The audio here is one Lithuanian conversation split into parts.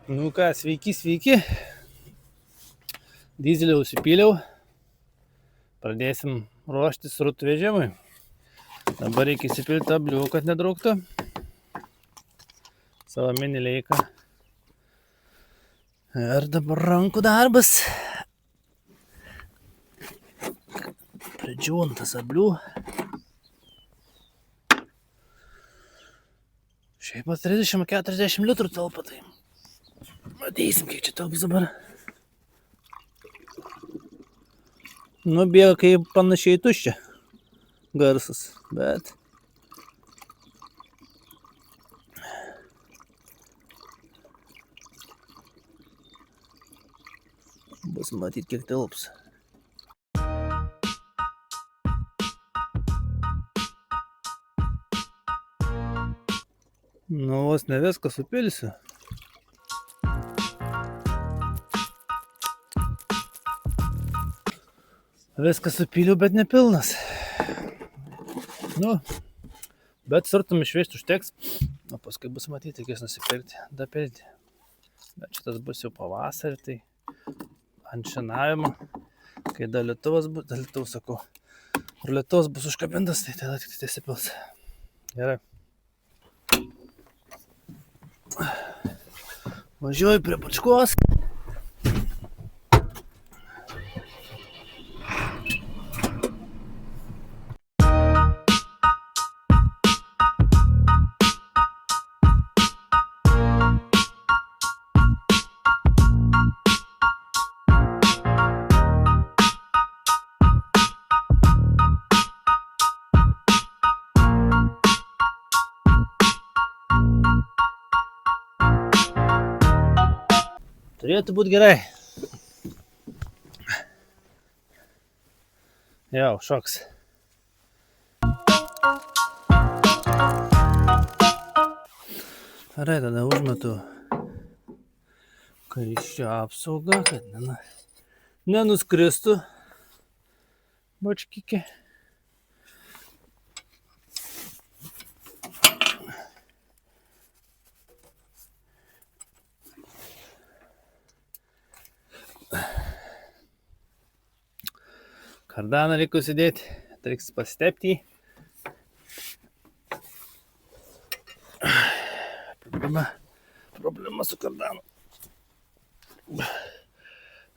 Nu ką, sveiki. Dyzelį užsipyliau. Pradėsim ruoštis srutų vežimui. Dabar reikia įsipilti ablių, kad nedrauktų. Savo mini leiką. Ir dabar rankų darbas. Pridžiūntas ablių. Šiaip 30-40 litrų telpa, tai matysim, kiek čia telps dabar. Bėga kaip panašiai tuščia garsas, bet bus matyti, kiek telps. Vos ne viską supilsiu. Viską supyliau, bet nepilnas. Bet srutom išvežti užteks. O paskui bus matyti, reikės nusipirkti, dapilti. Bet šitas bus jau pavasarį, tai ant šienavimo. Kai dalytuvas bus užkabintas, tai tada tik įsipils. Gerai. Važiuoju prie bačkos. Turėtų būti gerai. Jau, šoks. Gerai, tada užmetu karščio apsaugą, kad nenuskristų bačkikė. Kardaną reikia įsidėti, reiks pastepti jį. Problema su kardanu.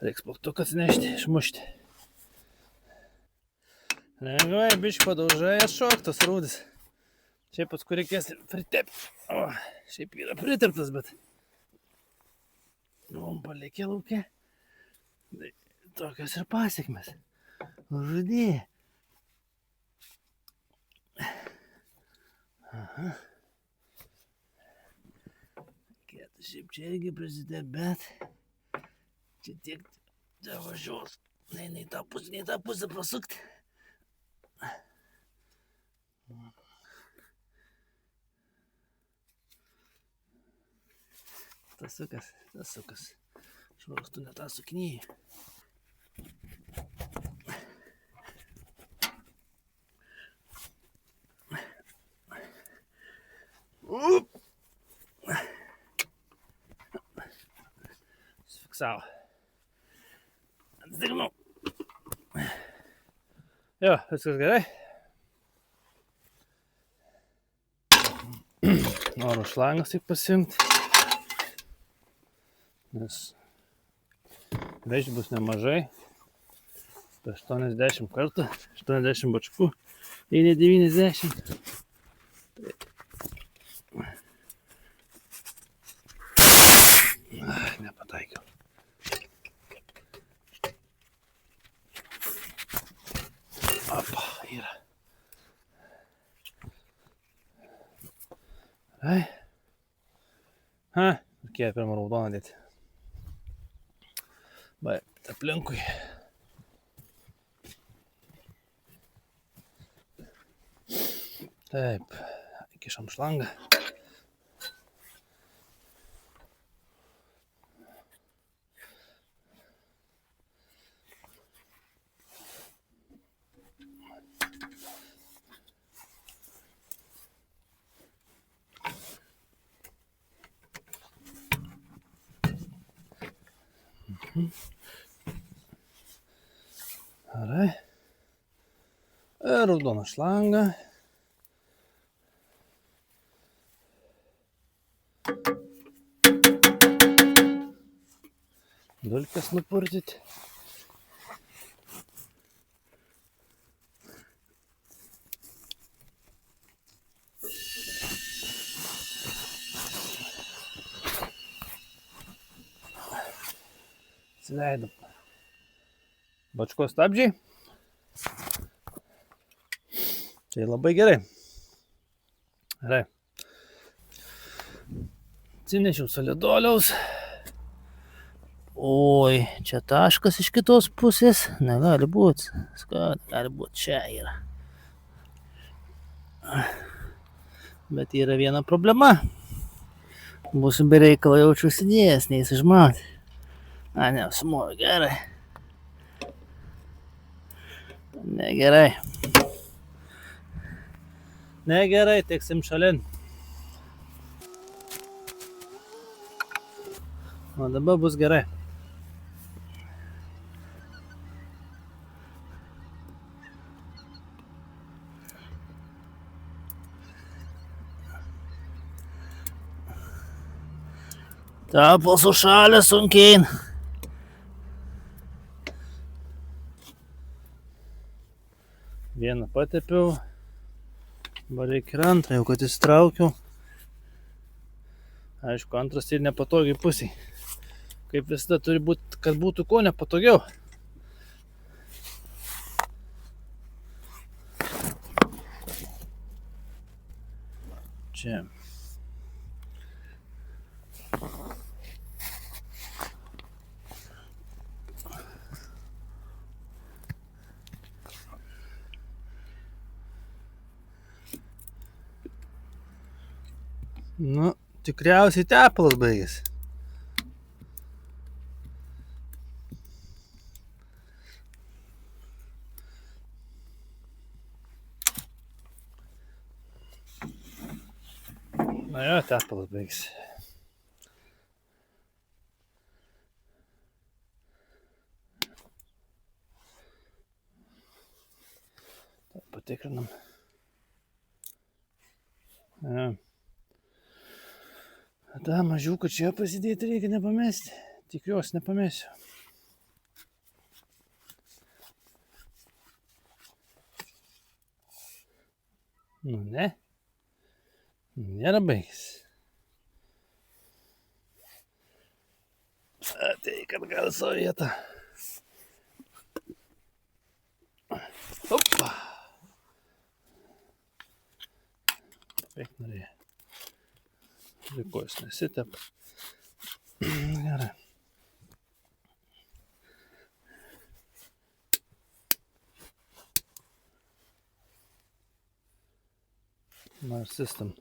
Reiks plaktuką atsinešti, išmušti. Lengvai, biškį padaužai, atšoktas rūdis. Šiaip paskui reikės pritepti. Šiaip yra priteptas, bet palikė lauke. Tokios ir pasiekmes. Žudė. Aha. Kietas šiaip čia irgi prisidė, bet čia tiek važiuos. Nei tą pusę prasukti. Tas sukas. Švarkstu ne tą suknyjį. Sufiksavo. Atsitiknau. Jo, viskas gerai. Noriu šlangas tik pasiimti. Nes vežti bus nemažai. 80 kartų. 80 bačkų. Jei ne 90. Nepataikiau. Opa, yra. Reikėjo pirmą raudoną dėti. Bet aplinkui. Taip, įkišam šlangą. Gerai. Ir raudona šlanga. Dulkes nupurtyti. Atsileidom. Bačkos stabdžiai. Tai labai gerai. Gerai. Atsinešiau solidoliaus. Oi, čia taškas iš kitos pusės. Negali būti. Gali būti. Čia yra. Bet yra viena problema. Būsiu be reikalo jaučiuosi dėjęs, neįsižmauti. Ne, sumoju, gerai. Negerai. Negerai, teksim šalin. O dabar bus gerai. Tapo sušalę sunkiai. Vieną patepiau. Dabar reikia ir antrą, jau kad įsitraukiau. Aišku, antras ir nepatogiai pusiai. Kaip visada turi būti, kad būtų kuo nepatogiau. Čia. Nu, tikriausiai tepalas baigėsi. Na jo, tepalas baigėsi. Patikrinam. Ja. Ta mažiuką čia pasidėti reikia nepamesti. Tikiuosi nepamesiu. Nu ne. Nėra baigęs. Ateik atgal savo vietą. Opa. Beik norėjo. Likojus nesitep. Gerai. Na ir sistem.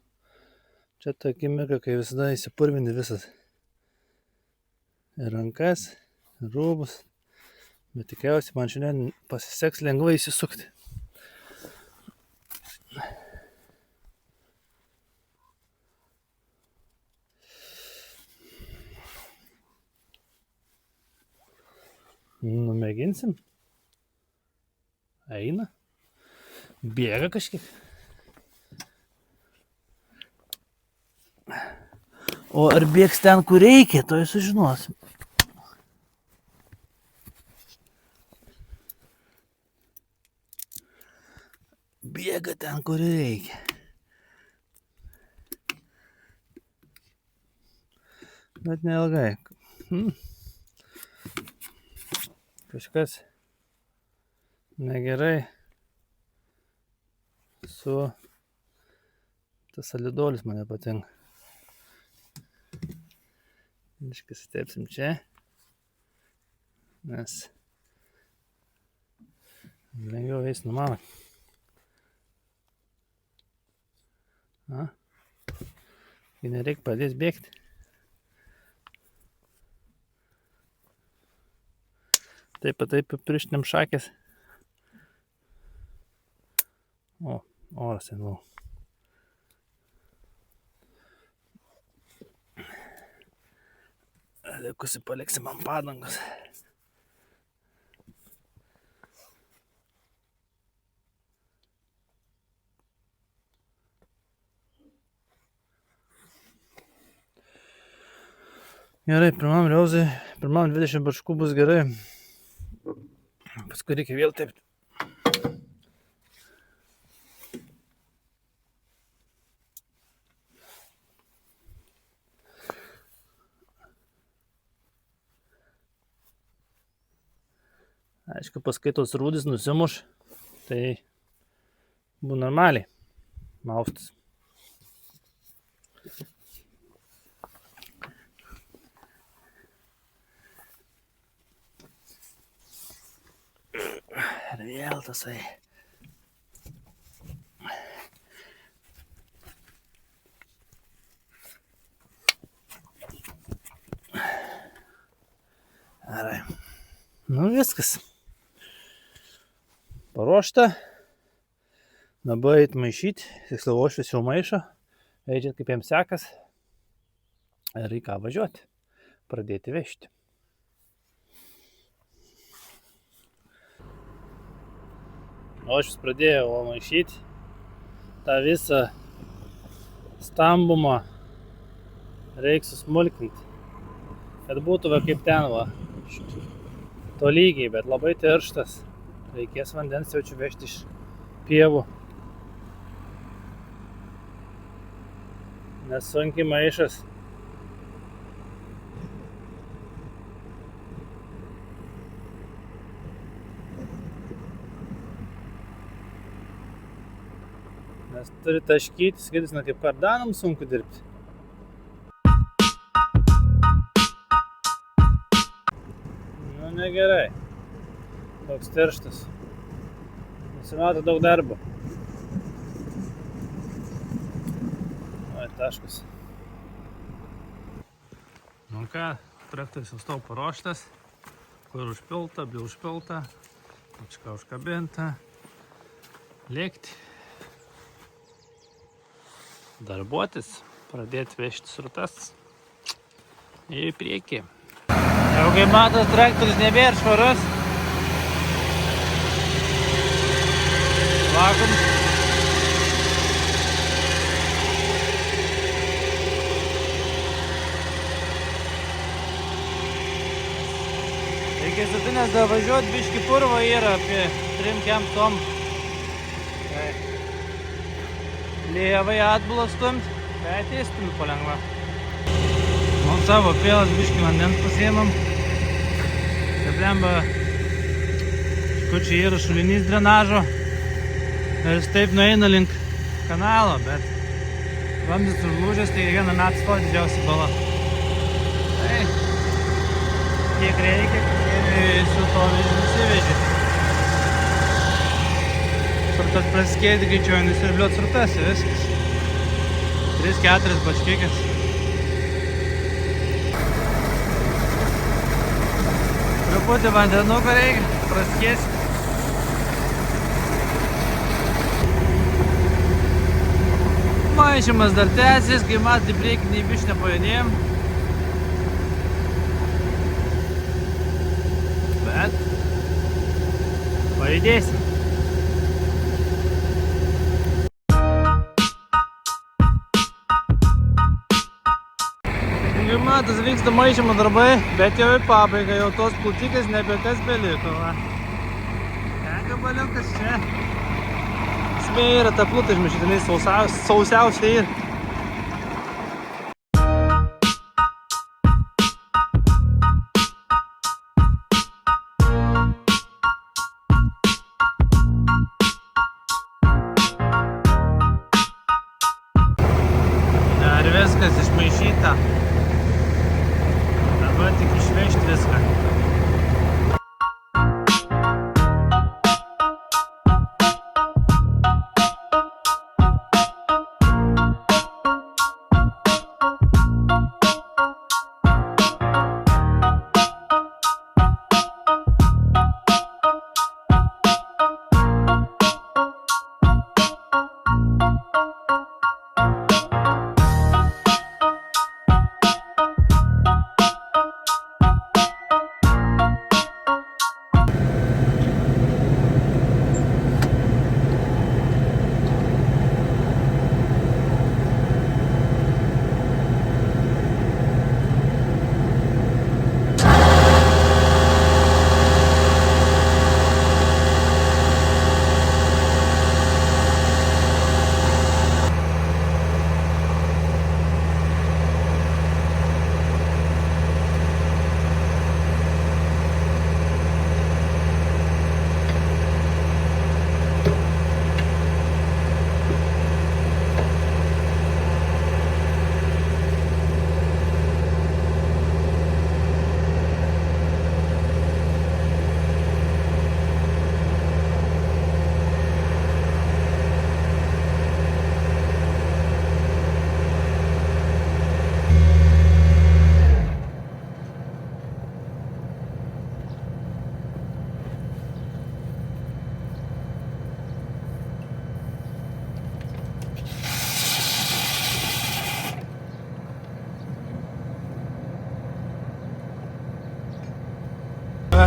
Čia ta akimirka, kai visada įsipurvini visas. Ir rankas, ir rūbus. Bet tikriausiai man šiandien pasiseks lengvai įsisukti. Numėginsim. Eina. Bėga kažkiek. O ar bėgs ten, kur reikia, to sužinosim. Bėga ten, kur reikia. Bet neilgai. Kažkas negerai su tas solidolis man nepatinka. Iškas stepsim čia, nes lengviau eis nuo mano. Kai nereik pradės bėgti. Taip pripirštinėm šakės. O, oras senau. Likusi paliksim ant padangos. Gerai, pirmam liauzai, pirmam 20 bačkų bus gerai. Paskui reikia vėl tepti. Aišku, paskui tos rūdis nusimuš, tai būna normaliai maustis. Ir vėl tasai. Gerai. Nu viskas. Paruošta. Dabar eit maišyti. Tiksliau, uošvis jau maišo. Eidžiat kaip jiems sekas. Ir reikia važiuoti. Pradėti vežti. Uošvis pradėjo maišyti. tą visą stambumą reikia susmulkinti, kad būtų va kaip ten va, tolygiai, bet labai tirštas. Reikės vandens jaučiu vežti iš pievų, nes sunkiai maišas. Nes turi taškyti, skaitis, kaip kardanam sunku dirbti. Nu, negerai. Toks tirštas. Nusimato daug darbo. Oi, taškas. Nu ką, traktorius jau stau paruoštas. Kur užpilta, bli užpilta. Pačka užkabinta. Lėkti. Darbuotis, pradėti vežti srutas į priekį. Jau kaip matos, traktorius nebėra švarus. Vakum. Reikia sutinės davažiuoti, biški purvo yra apie 3 tom. Lievai atbulą stumt, bet įstumi palengva. Man savo pėlas biškį vandens pasiėmam. Kablemba škučiai yra šulinys drenažo. Ir jis taip nueina link kanalo, bet vamzdis užlūžęs, tai kiekvieną metą stovi didžiausia bala. Tai kiek reikia, kiek su to nusiveži. Srutas praskėdi, greičiau nusirbliuot srutas ir viskas. 3-4 bačkikės. Truputį vandenuko reikia, praskėsi. Maišymas dar tęsis, kai matai priekį nei biškį nepajudėjom. Bet pajudėsim. Matas vyksta maišymo darbai, bet jau į pabaigą, jau tos plūtikės nebekas beliko. Tenka baliukas čia. Esmė yra ta plūta išmaišytinai sausiausia yra. Dar viskas išmaišyta. Dabar tik išvežti viską.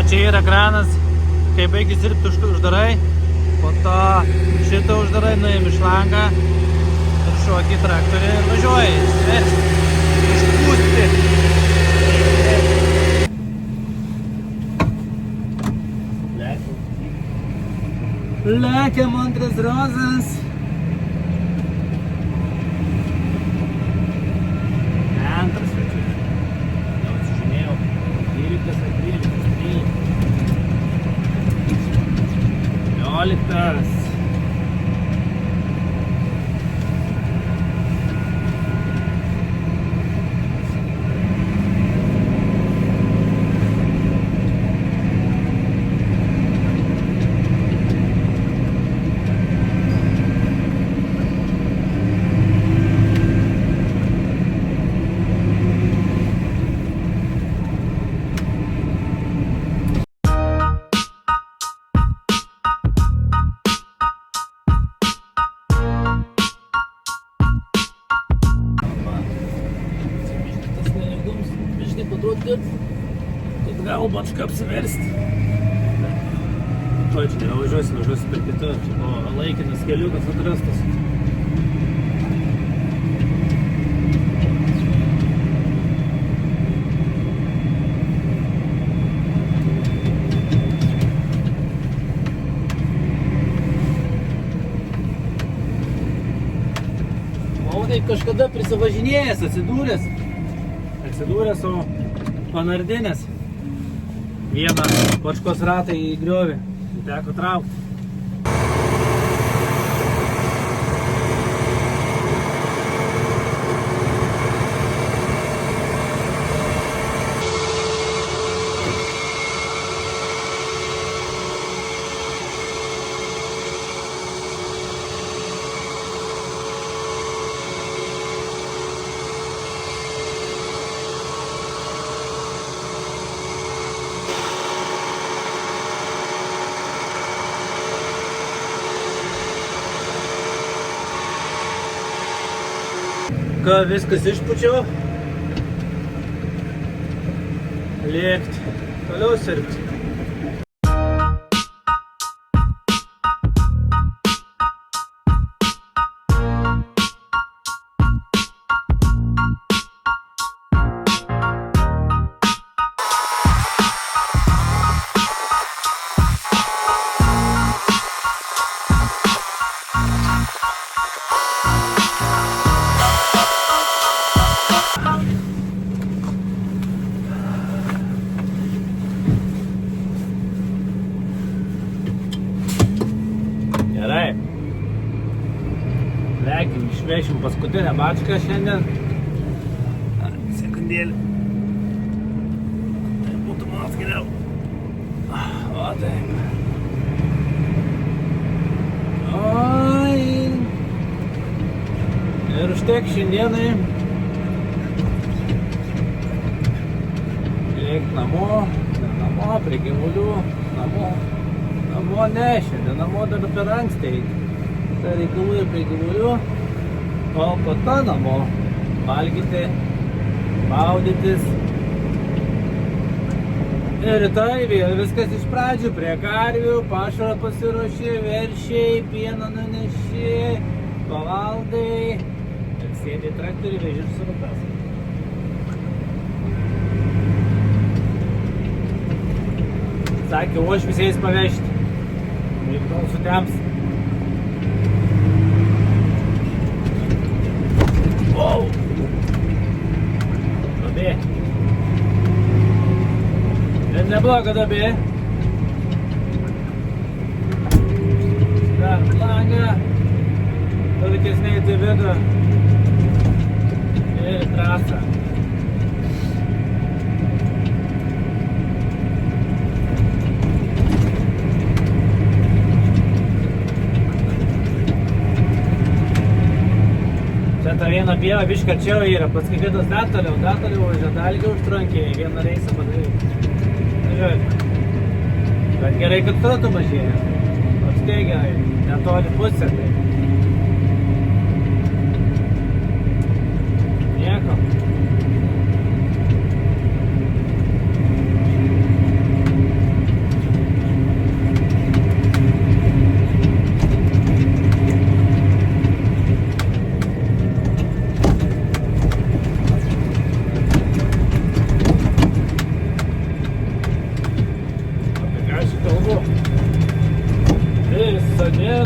čia yra kranas, kai baigi dirbti uždarai, po to šitą uždarai, nuėjami šlangą ir šokį traktorį ir važiuoji, svesti, išpūsti. Lekiam antras rozas. Antras svečias. Jau atsižymėjau. 12, 13, 13. Kad gal bačką apsiversti. Tuoj čia nevažiuosi per kitą. Čia buvo laikinas keliukas atrastas. O taip kažkada prisivažinėjęs, atsidūręs, o panardinės. Vieną bačkos ratą į griovį. Teko traukti. Ką viskas išpučiau, lėkti, toliau sirgti. Gerai. Lekim, išvešim paskutinę bačką šiandien. Sekundėlį. Tai būtų manas geriau. O taip. Oi. Ir užtek šiandienai. Lėkt namo, prie gyvulių, namo ne, šiandien namo dar per anksti eiti. Tai reikalų ir prie gyvulių, o po to namo valgyti, maudytis. Ir rytoj vėl viskas iš pradžių, prie karvių, pašarą pasiruoši, veršiai, pieną nuneši, pavaldai ir sėdi į traktorių, veži ir surukas. Sakė, o aš visais pavežti. Ir kol sutems. Wow! Duobė. Bet nebloga duobė. Dar langą. Tolikesniai į vidų. Ir trasą. Ta viena pieva biškį arčiau yra, paskui kitas dar toliau važiuoja, dar ilgiau užtrunkė, vieną reisą padaryti. Važiuoju. Bet gerai, kad srautų mažėja. Apskei gerai, netoli pusė. Tai. Nieko.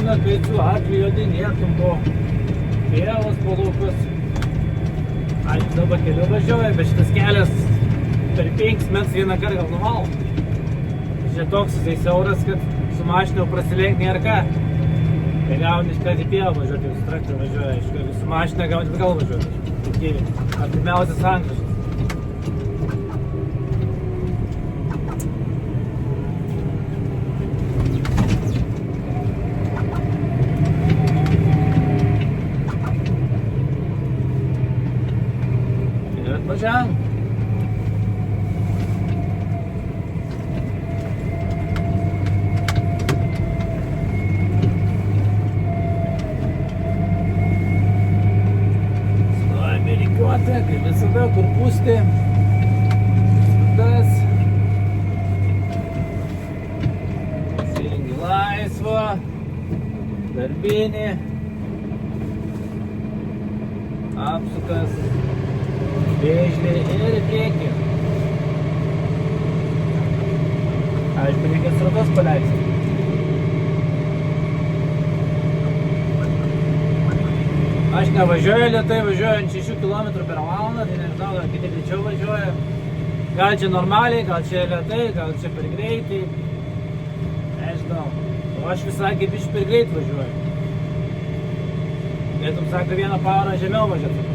būna, kai su atveju jodinėtum po pievos, po laukus. Aš dabar keliu važiuoju, bet šitas kelias per 5 metrus vieną kartą gal nuvalo. Čia toks jisai siauras, kad su mašina prasilenkt nėra ką. Tai gauni iškart į pievą važiuoti, su traktoriu važiuoja, iškart su mašina gauni atgal važiuoti. Artimiausias sankryžas. Atvažiavam. Stojame rikiuotę, kaip visada, kur pūsti. Tas. Pasirengi laisvą. Darbinį. Apsukas. Vėžlį ir į priekį. Aišku, reikia srautas paleisti. Aš nevažiuoju lėtai, važiuoju ant 6 km per valandą, tai nežinau, gal kiti greičiau važiuoja. Gal čia normaliai, gal čia lėtai, gal čia per greitai. Nežinau. O aš visai kaip iš per greit važiuoju. Galėtum, sako, vieną pavarą žemiau važiuoti.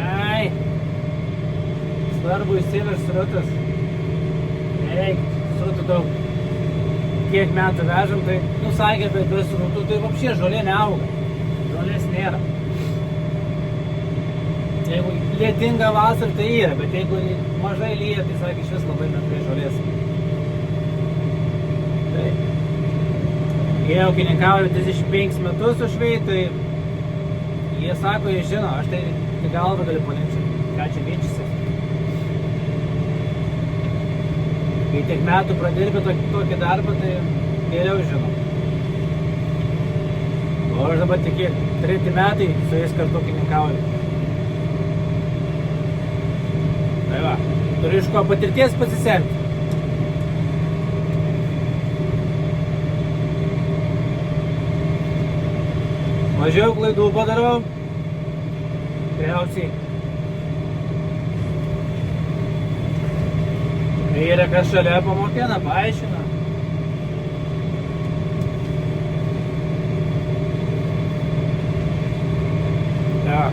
Ai. Svarbu įsiverš srutas. Nereik, srutų daug. Kiek metų vežam, tai, sakė, bet be srutų, tai vapšė žolė neauga. Žolės nėra. Jeigu lietinga vasara, tai yra, bet jeigu mažai lyja, tai sakė, iš vis labai menkai žolės. Tai, jie ūkininkauja 35 metus ušvei, tai jie sako, jie žino, aš tai galvą galiu palinčiati, ką čia viečiasi. Kai tiek metų pradirbė tokį darbą, tai geriau žinau. O aš dabar tik 3 metai su jais kartu ūkininkauju. Tai va, turiu iš ko patirties pasisemti. Mažiau klaidų padarau. Tikriausiai. Kai yra kas šalia pamokina, paaiškina. Ja.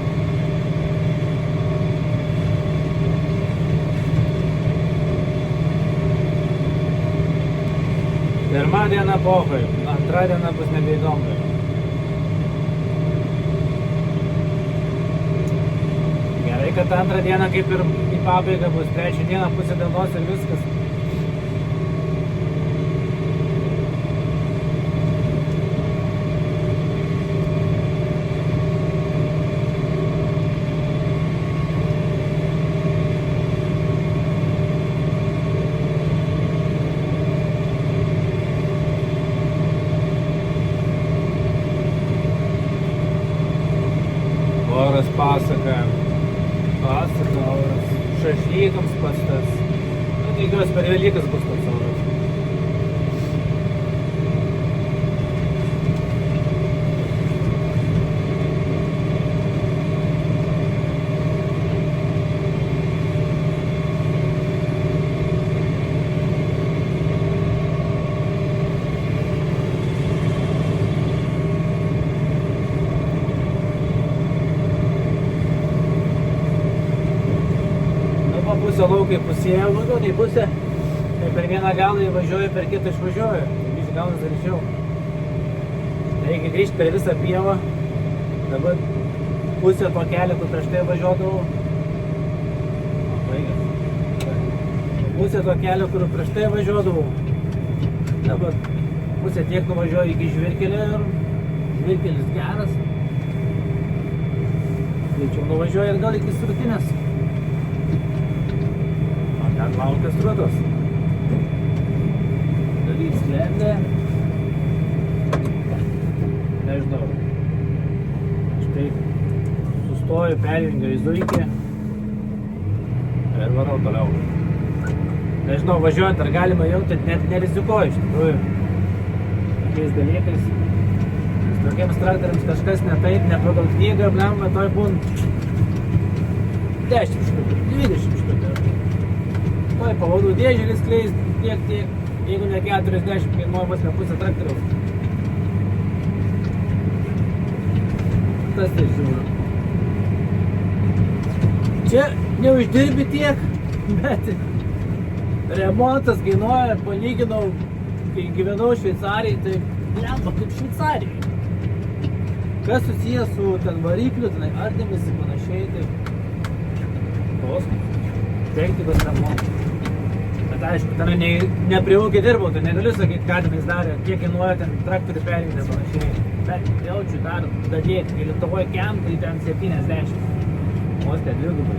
Pirma diena pohai, antra diena bus nebeįdomu. Gerai, kad antrą dieną kaip ir į pabaigą bus, trečią dieną pusė dienos ir viskas. Oras pasaka, oras šašlykams pats tas. Tikiuosi per Velykas bus toks oras. Pusę laukai pusėje, daugiau nei pusę. Tai per vieną galą įvažiuoju, per kitą išvažiuoju. Tai vis galas greičiau. Reikia grįžti per visą pievą. Dabar pusę to kelio, kur prieš tai važiuodavau. Pusę to kelio, kur prieš tai važiuodavau. Dabar pusę tiek nuvažiuoju iki žvyrkelio ir žvyrkelis geras. Greičiau nuvažiuoju ir gal iki Srutinės. Ten laukia srutos. Darys lendė. Nežinau. Štai sustoju, perjungiu į zuikį. Ir varau toliau. Nežinau, važiuojant ar galima jauti, net nerizikuoju iš tikrųjų. Tokiais dalykais. Tokiems traktoriams kažkas ne taip, ne pagal knygą, blemba, toj būn 10 štukių, 20 štukių. Toj pavadų dėžėlis kleis tiek, jeigu ne 40, kainuoja vos ne pusę traktoriaus. Tas tai žiūriu. Čia neuždirbi tiek, bet remontas kainuoja, palyginau, kai gyvenau Šveicarijai, tai blemba kaip Šveicarijai. Kas susijęs su ten varikliu, ten ardymis ir panašiai, tai technikos remontas. Bet aišku, ten ne prie ūkį dirbau, tai negaliu sakyti, ką tenais darė, kiek kainuoja ten traktorių perjungti ir panašiai. Bet jaučiu dar dadėti, kai Lietuvoje kem, tai ten 70. Vos ten dvigubai.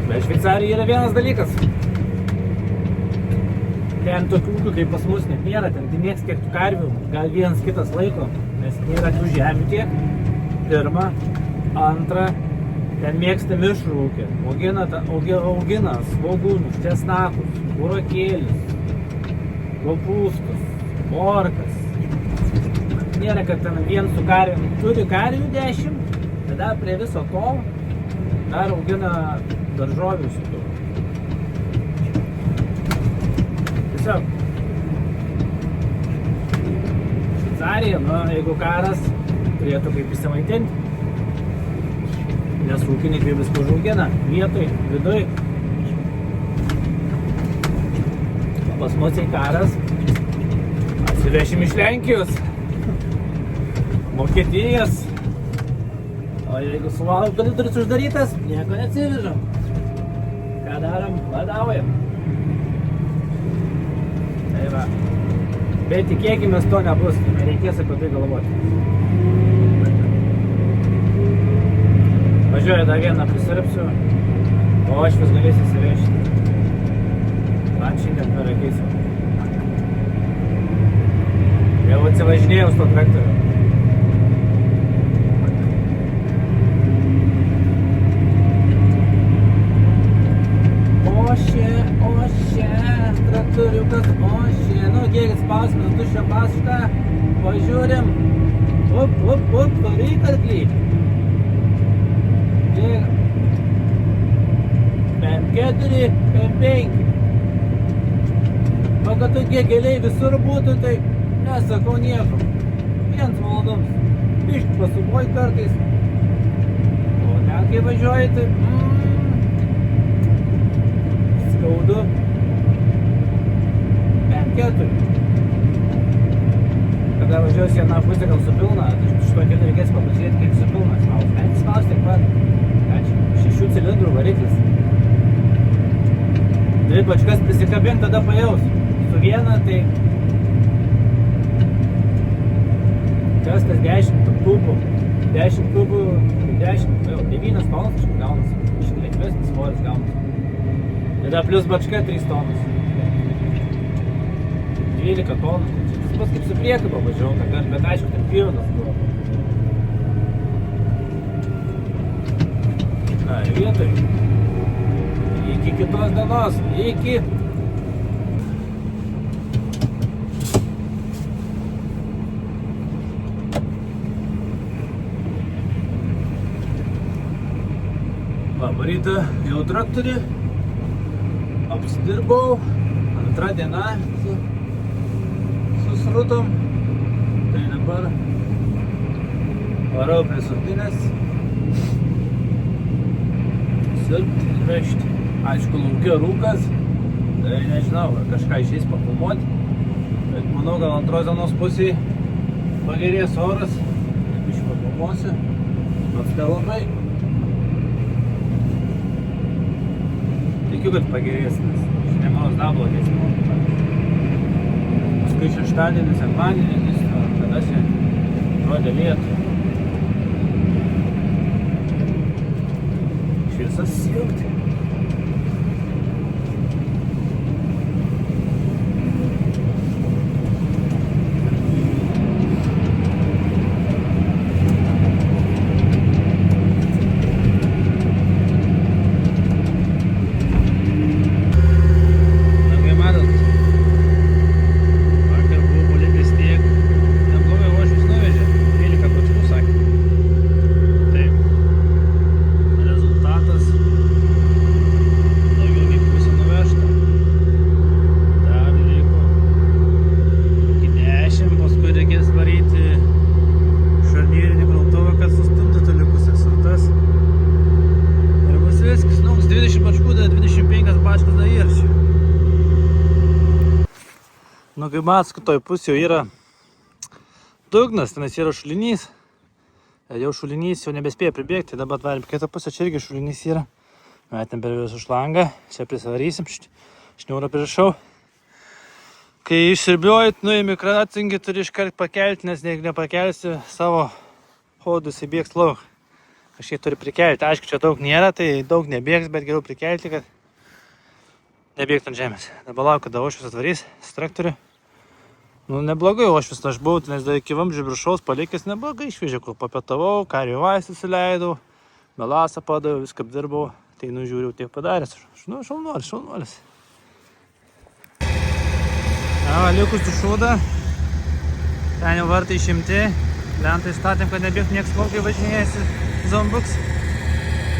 Bet Šveicarijai yra vienas dalykas. Ten tokių ūkių kaip pas mus net nėra, ten nieks kiek tų karvių, gal vienas kitas laiko, nes nėra tų žemių tiek. Pirma, antra, ten mėgsta mišrų ūkį, augina svogūnus, česnakus, burokėlius, kopūstus, morkas. Nėra, kad ten vien su karvėm, turi karvių 10, tada prie viso to dar augina daržovių su tuo. Tiesiog Šveicarija, jeigu karas, turėtų kaip įsimaitinti, nes ūkininkai viską užaugina vietoj, viduj. Pas mus į karas atsivešim iš Lenkijos, Vokietijos, o jeigu suvalgų koridorius uždarytas, nieko neatsivežam. Ką darom? Badaujam. Tai va. Bet tikėkimės to nebus, nereikės apie tai galvoti. Važiuoju dar vieną prisirpsiu, o aš vis galėsiu įsivežti. Man šiandien per akis. Jau atsivažinėjau su to traktoriu. Ošė, traktoriukas, ošė. Nu, kiek spausime tuščią paštą, pažiūrim. Varyk arklį. PM4, PM5. O kad tokie keliai visur būtų, tai nesakau nieko. 1 valandoms. Biškį pasukuoji kartais. O ten kai važiuoji, tai skaudu. PM4. Kada važiuosi vieną pusę gal supilna, šito keliu reikės papažiūrėti, kaip supilna spaus. Net spaus tiek pat. 6 cilindrų variklis. 2 bačkas prisikabink, tada pajaus. Su viena, tai kas tas 10 kubų. 10 kubų, 9 tonas kažkur gaunasi. Šiek lengvesnis svoris gaunasi. Tada plus bačka 3 tonas. 12 tonų. Tas pats kaip su priekaba važiavau, bet aišku, ten pilnas buvo. Na, vietoj. Iki kitos dienos. Iki. Labą rytą, jau traktorį. Apsidirbau. Antra diena su srutom. Tai dabar varau prie srutinės. Sirpti, vežti. Aišku, laukia rūkas, tai nežinau, kažką išeis papilmuoti, bet manau, gal antros dienos pusėje pagerės oras, taip iš papilmuosiu, nors nelabai. Tikiu, kad pagerės, nes nemanau, dar blogės. Paskui šeštadienis, sekmadienis, tada čia rodė lietų. Šviesas įjungti. Nu, kaip matas, kitoj pusėje yra dugnas, tenais yra šulinys. Jau šulinys jau nebespėja pribėgti, dabar atvarim kitą pusę, čia irgi šulinys yra. Metam per visų šlangą, čia prisivarysim, šniūrą pririšau. Kai išsirbliuojat, nuimi kratingį, turi iškart pakelti, nes jeigu nepakelsi savo hodų, jisai bėgs lauk. Kažkiek turi prikelti. Aišku, čia daug nėra, tai daug nebėgs, bet geriau prikelti, kad nebėgtų ant žemės. Dabar laukiu, kada ošvis atvarys su traktoriu. Nu, neblogai ošvis, aš buvau, nes dar iki vamzdžių viršaus palikęs, neblogai išvežė, kur papietavau, karvių vaistus įleidau, melasą padaviau, viską apdirbau. Tai nužiūriau tiek padaręs. Nu, šaunuolis. Likus du šūdą. Ten jau vartai išimti. Lentai statėm, kad nebėgtų nieks laukai važinėjasi zombuks.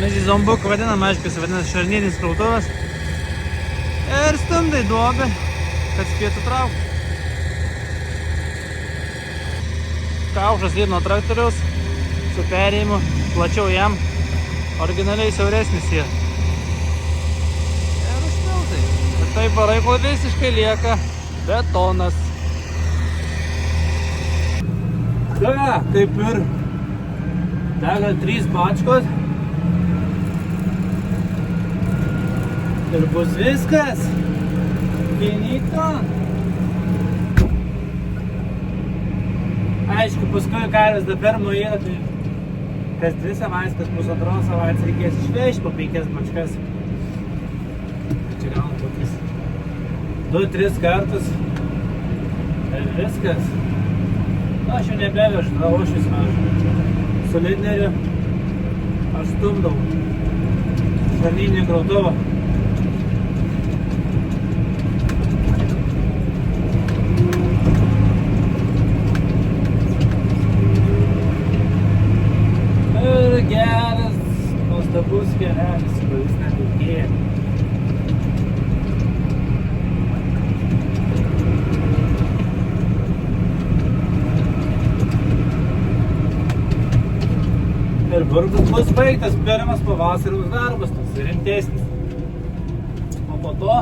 Mes į zombuk vadinam, aišku, jis vadinasi šarnyrinis krautuvas. Ir stumdai duobę, kad spėtų traukti. Kaušas lyg nuo traktoriaus, su perėjimu, plačiau jam. Originaliai siauresnis yra. Ir užpiltai. Ir taip varai, kol visiškai lieka betonas. Ką, kaip ir dega 3 bačkos. Ir bus viskas. Finito. Aišku, paskui karvės dar per nuėda, tai kas 2 savaitės, kas pusantros savaitės reikės išvežti po 5 bačkas. Čia gaunam tokius 2-3 kartus. Ir viskas. Na, aš jau nebevežu, gal ošvis vežu. Su lidneriu aš stumdau šarnyrinį krautuvą. Geras, nuostabus kelelis, kuris nedaugėja. Ir bus baigtas pirmas pavasariaus darbas, toks rimtesnis. O po to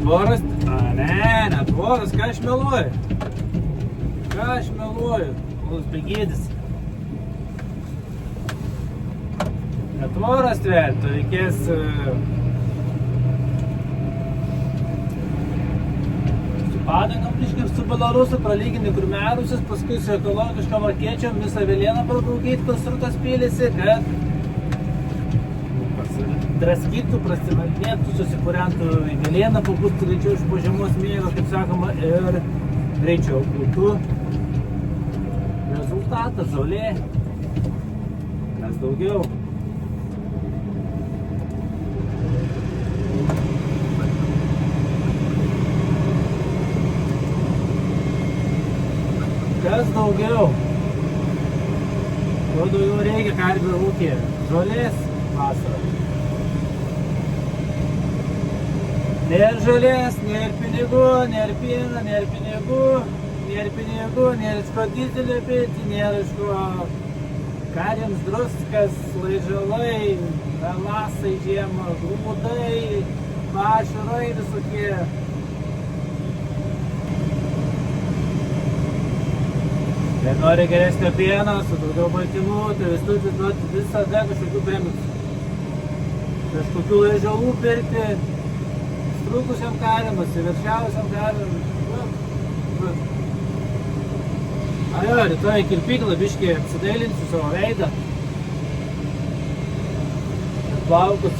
tvoras, ne tvoras, ką aš meluoju? Kol begėdis. Netvoras tverti, reikės su padangom, su belarusu pralyginti kurmerusius, paskui su ekologišką varkiečiom visą velieną prabraukyti, kur srutas pylėsi, kad draskytų, prasivalnėtų, susikūrentų į velieną, pabūtų greičiau iš po žiemos miego, kaip sakoma, ir greičiau būtų rezultatas, žolė, kas daugiau. Kas daugiau? Kuo daugiau reikia karvių ūkyje? Žolės vasarą. Nėr žolės, nėr pinigų, nėr pieno, nėr pinigų, nėr skodizelio pėti, nėr iš ko karėms druskas, laižalai, melasai žiemą, grūdai, pašarai visokie. Jei nori geresnio pieno, su daugiau baltymų, tai vis turi duoti visada kažkokių premiksų. Kažkokių laižalų pirkti, strukusiam karėm, atsiverčiausiam karėm. Ajo, rytoj kirpyklą biškį apsidailinsiu savo veidą. Ir plaukus.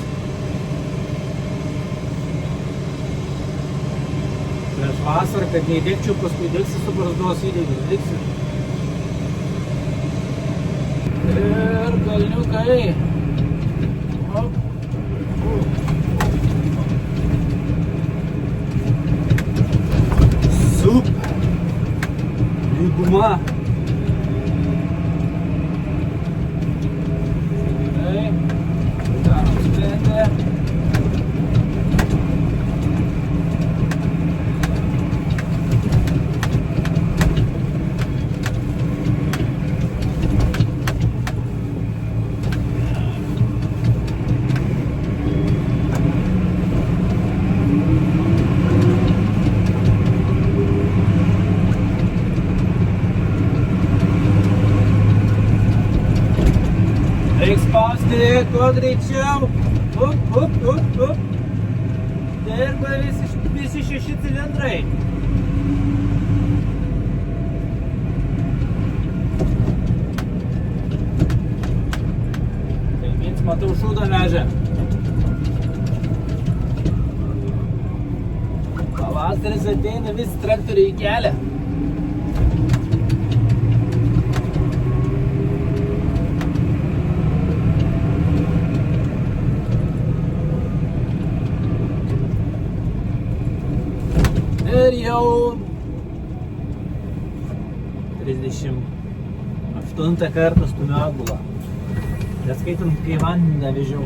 Prieš vasarą, kad neįdėkčiau, paskui dėksi su barzdos įdėgiu, dėksi. Ir kalniukai. Hop. Super. Lyguma. Gerai. Darom sprendę. spausti kuo greičiau. Up. Dirba visi 6 cilindrai. Kaimyns, matau, šūdą vežia. Pavasaris ateina, visi traktoriai į kelią. Ir jau 38 kartą stumiu atbulą. Neskaitant, kai vandenį nevežiau.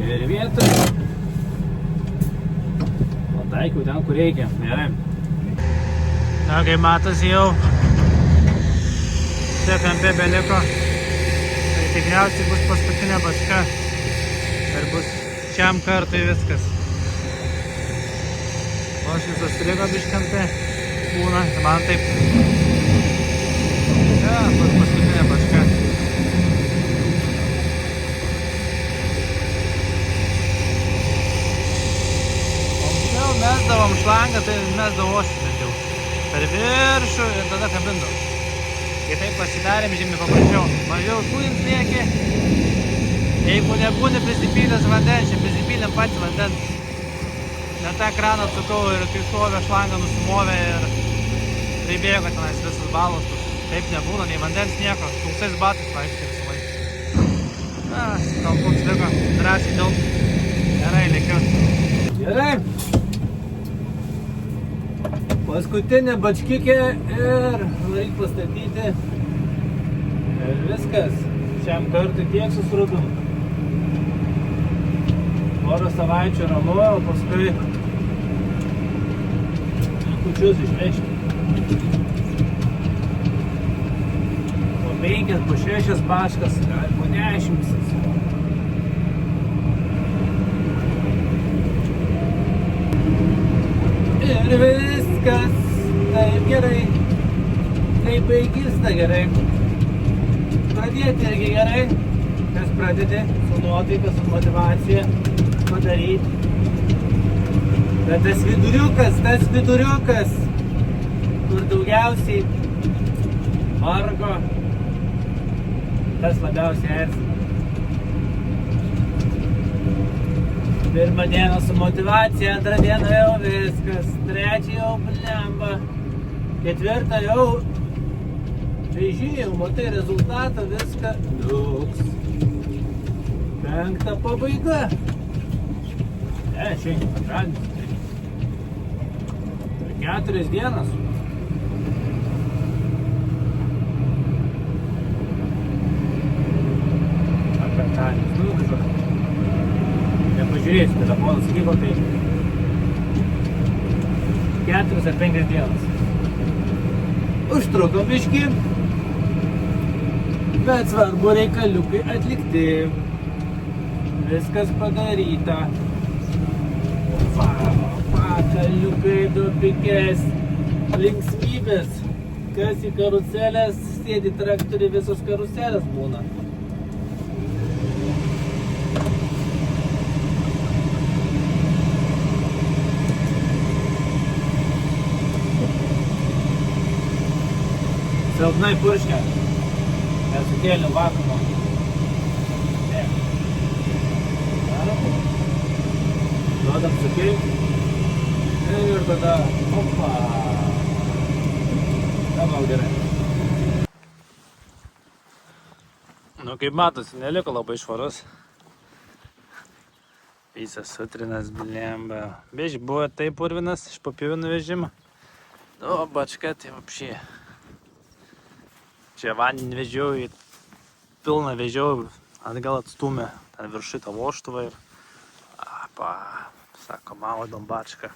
Ir vietoj. Pataikiau ten, kur reikia. Gerai. Na, kaip matosi jau. Čia kampe beliko. Tai tikriausiai bus paskutinė bačka. Ir bus šiam kartui viskas. O šis užstrigo biškampe. Būna. Man taip. Ja, bus paskutinė bačka. Mesdavom šlangą, tai mesdavom bent jau per viršų ir tada kabindavom. Kai taip pasidarėm žymiai paprasčiau. Mažiau šūdins lieki. Jeigu nebūni prisipylęs vandens, čia prisipylėm patį vandens. Net tą kraną atsukau ir kai šovė šlangą nusimovė ir tai bėgo tenais visas balas. Taip nebūna, nei vandens nieko. Sausais batais vaikštai visą laiką. Na, gal koks liko. Drąsiai dėl. Gerai, likiu. Gerai. Paskutinė bačkikė ir reik pastatyti. Ir viskas. Šiam kartui tiek susirūpinu. Porą savaičių ramu, o paskui kučius išvežti. Po 5, po 6 bačkas, gal po 10. Ir viskas taip gerai, taip baigista gerai. Pradėti irgi gerai, nes pradedi su nuotaika, su motivacija padaryti. Bet tas viduriukas, kur daugiausiai vargo, tas labiausiai erzina. Pirmą dieną su motivacija, antrą dieną jau viskas, trečią jau blemba, ketvirtą jau vežėjau, matai rezultatą, viską liuks. 5 pabaiga. Šiandien antradienis. Per 4 dienas. Ar penktadienis, kažkas. Nepažiūrėsiu, telefonas kybo, tai 4 ar 5 dienas. Užtruko biškį, bet svarbu reikaliukai atlikti. Viskas padaryta. Pakaliukai, dupikės, linksmybės. Kas į karuselės, sėdi traktoriai, visos karuselės būna. Silpnai purškia. Nesukėlė vakumo. Duodam sukilti. Ir tada, opa. Dabar gerai. Nu, kaip matosi, neliko labai švarus. Visas sutrinas, blemba. Beži buvo taip purvinas iš papjūvių vežimo. Nu, bačka, tai apšė. Čia vandenį vežiau, pilną vežiau, atgal atstumė ten viršui tą voštuvą ir sako, maudom bačką.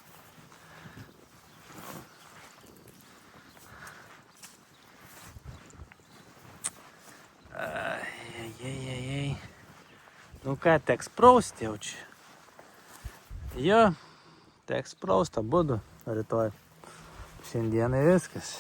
Ai. Nu ką, teks prausti jau čia. Jo, teks praust abudu rytoj. Šiandienai viskas.